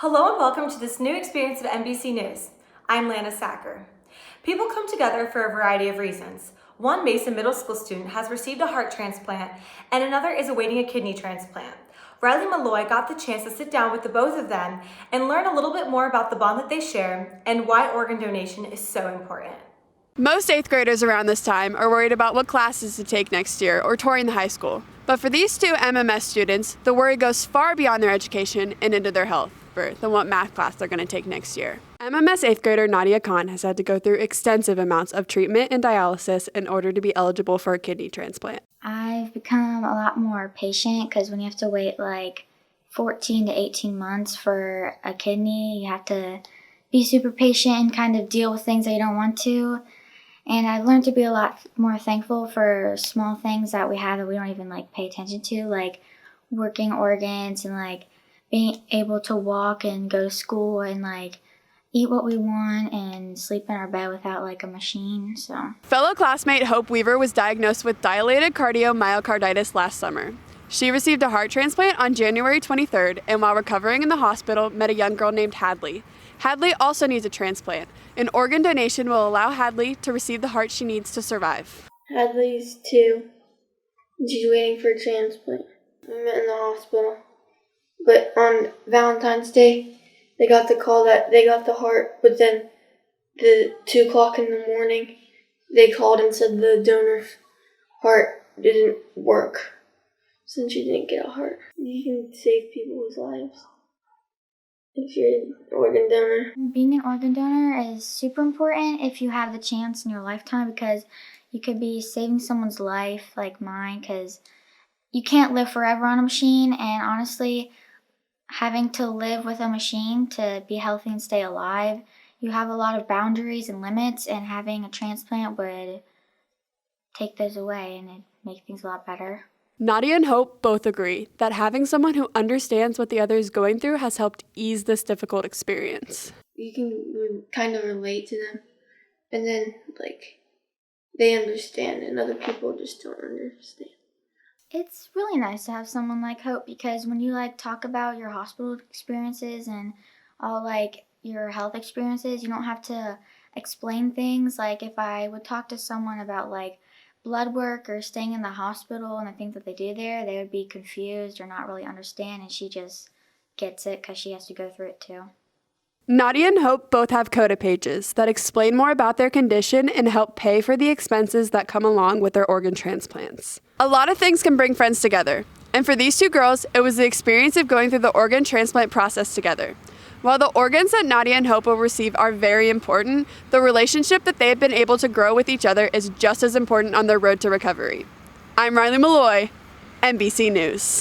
Hello and welcome to this new experience at NBC News. I'm Lana Sacker. People come together for a variety of reasons. One Mason Middle School student has received a heart transplant and another is awaiting a kidney transplant. Riley Malloy got the chance to sit down with the both of them and learn a little bit more about the bond that they share and why organ donation is so important. Most 8th graders around this time are worried about what classes to take next year or touring the high school. But for these two MMS students, the worry goes far beyond their education and into their health than what math class they're going to take next year. MMS 8th grader Nadia Khan has had to go through extensive amounts of treatment and dialysis in order to be eligible for a kidney transplant. I've become a lot more patient because when you have to wait like 14 to 18 months for a kidney, you have to be super patient and kind of deal with things that you don't want to. And I've learned to be a lot more thankful for small things that we have that we don't even pay attention to, like working organs and being able to walk and go to school and eat what we want and sleep in our bed without a machine. So fellow classmate Hope Weaver was diagnosed with dilated cardiomyocarditis last summer. She received a heart transplant on January 23rd and while recovering in the hospital met a young girl named Hadley. Hadley also needs a transplant. An organ donation will allow Hadley to receive the heart she needs to survive. Hadley's 2. She's waiting for a transplant. I met in the hospital. But on Valentine's Day, they got the call that they got the heart, but then the 2 o'clock in the morning, they called and said the donor's heart didn't work since she didn't get a heart. You can save people's lives if you're an organ donor. Being an organ donor is super important if you have the chance in your lifetime because you could be saving someone's life like mine because you can't live forever on a machine, and honestly, having to live with a machine to be healthy and stay alive, you have a lot of boundaries and limits, and having a transplant would take those away and it'd make things a lot better. Nadia and Hope both agree that having someone who understands what the other is going through has helped ease this difficult experience. You can kind of relate to them, and then they understand, and other people just don't understand. It's really nice to have someone like Hope because when you talk about your hospital experiences and all your health experiences, you don't have to explain things. If I would talk to someone about blood work or staying in the hospital and the things that they do there, they would be confused or not really understand, and she just gets it because she has to go through it too. Nadia and Hope both have CODA pages that explain more about their condition and help pay for the expenses that come along with their organ transplants. A lot of things can bring friends together, and for these two girls, it was the experience of going through the organ transplant process together. While the organs that Nadia and Hope will receive are very important, the relationship that they have been able to grow with each other is just as important on their road to recovery. I'm Riley Malloy, NBC News.